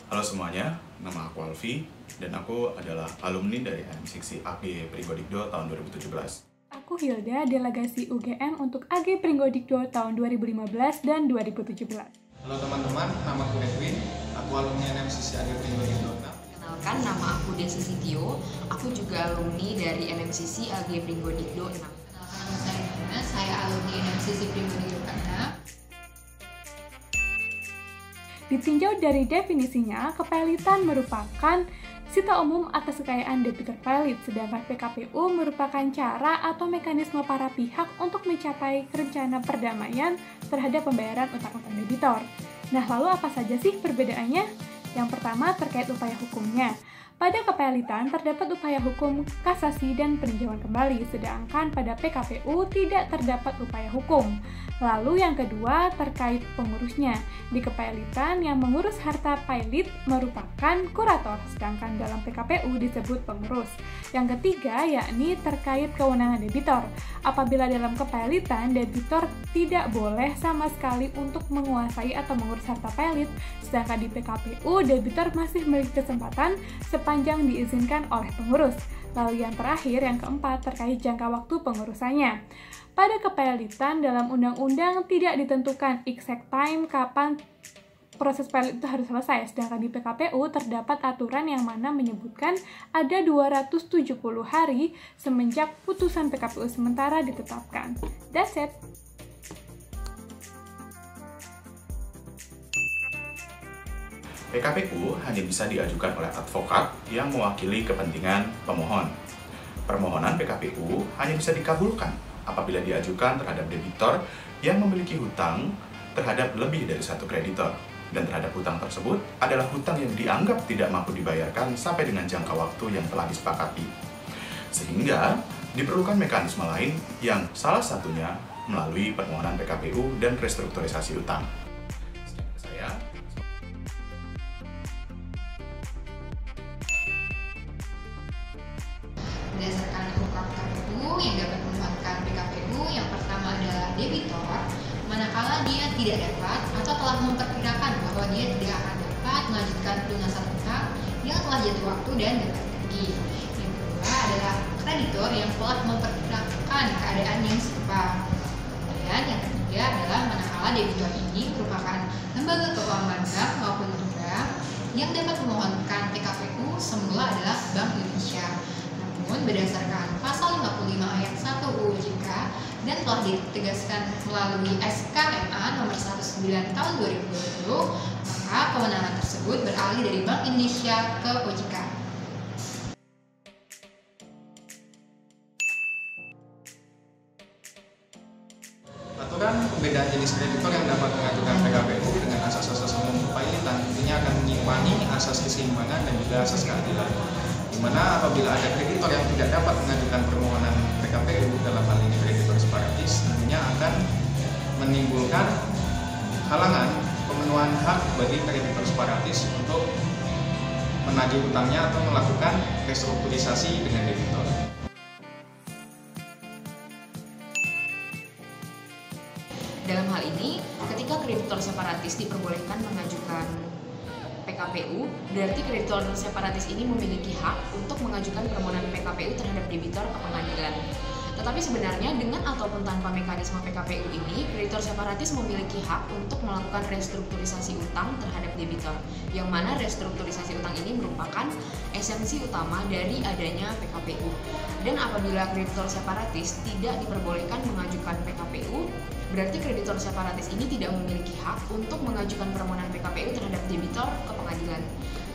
Halo semuanya, nama aku Alfi dan aku adalah alumni dari M6 AG Pringgodikdo tahun 2017. Aku Hilda, delegasi UGM untuk AG Pringgodikdo tahun 2015 dan 2017. Halo teman-teman, nama aku Edwin, aku alumni NMCC AG Pringgodikdo. Kenalkan, nama aku Desi Sitio, aku juga alumni dari NMCC AG Pringgodikdo 6. Kenalkan, saya alumni NMCC Pringgodikdo 6. Ditinjau dari definisinya, kepelitan merupakan sita umum atas kekayaan debitur pelit, sedangkan PKPU merupakan cara atau mekanisme para pihak untuk mencapai rencana perdamaian terhadap pembayaran utang-utang debitor. Nah, lalu apa saja sih perbedaannya? Yang pertama terkait upaya hukumnya. Pada kepelitan terdapat upaya hukum kasasi dan peninjauan kembali, sedangkan pada PKPU tidak terdapat upaya hukum. Lalu yang kedua terkait pengurusnya. Di kepelitan yang mengurus harta pelit merupakan kurator, sedangkan dalam PKPU disebut pengurus. Yang ketiga yakni terkait kewenangan debitor. Apabila dalam kepelitan debitor tidak boleh sama sekali untuk menguasai atau mengurus harta pelit, sedangkan di PKPU debitor masih memiliki kesempatan sepanjang diizinkan oleh pengurus. Lalu yang terakhir, yang keempat, terkait jangka waktu pengurusannya. Pada kepelitan dalam undang-undang tidak ditentukan exact time kapan proses pelit itu harus selesai, sedangkan di PKPU terdapat aturan yang mana menyebutkan ada 270 hari semenjak putusan PKPU sementara ditetapkan. That's it. PKPU hanya bisa diajukan oleh advokat yang mewakili kepentingan pemohon. Permohonan PKPU hanya bisa dikabulkan apabila diajukan terhadap debitor yang memiliki hutang terhadap lebih dari satu kreditor, dan terhadap hutang tersebut adalah hutang yang dianggap tidak mampu dibayarkan sampai dengan jangka waktu yang telah disepakati. Sehingga diperlukan mekanisme lain yang salah satunya melalui permohonan PKPU dan restrukturisasi hutang. Berdasarkan hukum PKPU yang dapat memanfaatkan PKPU, yang pertama adalah debitor, manakala dia tidak dapat atau telah memperkirakan bahwa dia tidak akan dapat melanjutkan pelunasan hutang yang telah jatuh waktu dan dapat pergi. Yang kedua adalah kreditor yang telah memperkirakan keadaan yang serupa. Kemudian yang ketiga adalah manakala debitor ini merupakan lembaga keuangan bank maupun lembaga yang dapat memohonkan PKPU semula adalah Bank Indonesia. Namun berdasarkan pasal 55 ayat 1 UU OJK dan telah ditegaskan melalui SK MA nomor 19 tahun 2020, maka kewenangan tersebut beralih dari Bank Indonesia ke OJK. Aturan pembedaan jenis kreditor yang dapat mengajukan PKPU dengan asas-asas umum kepelitan intinya akan menyimpangi asas keseimbangan dan juga asas keadilan. Di mana apabila ada kreditor yang tidak dapat mengajukan permohonan PKPU, dalam hal ini kreditor separatis, tentunya akan menimbulkan halangan pemenuhan hak bagi kreditor separatis untuk menagih hutangnya atau melakukan restrukturisasi dengan debitor. Dalam hal ini, ketika kreditor separatis diperbolehkan mengajukan PKPU, berarti kreditor separatis ini memiliki hak untuk mengajukan permohonan PKPU terhadap debitor ke pengadilan. Tetapi sebenarnya dengan ataupun tanpa mekanisme PKPU ini, kreditor separatis memiliki hak untuk melakukan restrukturisasi utang terhadap debitor, yang mana restrukturisasi utang ini merupakan esensi utama dari adanya PKPU. Dan apabila kreditor separatis tidak diperbolehkan mengajukan PKPU, berarti kreditor separatis ini tidak memiliki hak untuk mengajukan permohonan PKPU terhadap debitor ke pengadilan.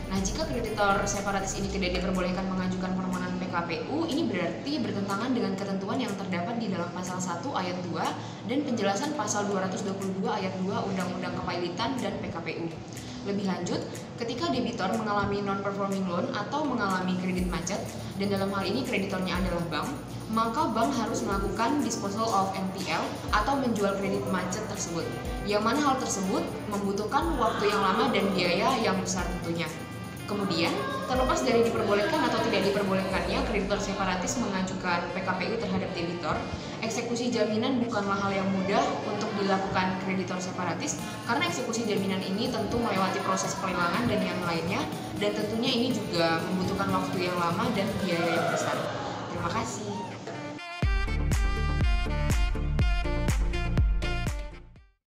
Nah, jika kreditor separatis ini tidak diperbolehkan mengajukan permohonan PKPU, ini berarti bertentangan dengan ketentuan yang terdapat di dalam pasal 1 ayat 2 dan penjelasan pasal 222 ayat 2 Undang-Undang Kepelitan dan PKPU. Lebih lanjut, ketika debitor mengalami non-performing loan atau mengalami kredit macet, dan dalam hal ini kreditornya adalah bank, maka bank harus melakukan disposal of NPL atau menjual kredit macet tersebut. Yang mana hal tersebut membutuhkan waktu yang lama dan biaya yang besar tentunya. Kemudian, terlepas dari diperbolehkan atau tidak diperbolehkannya kreditor separatis mengajukan PKPU terhadap debitor, eksekusi jaminan bukanlah hal yang mudah untuk dilakukan kreditor separatis karena eksekusi jaminan ini tentu melewati proses pelelangan dan yang lainnya, dan tentunya ini juga membutuhkan waktu yang lama dan biaya yang besar.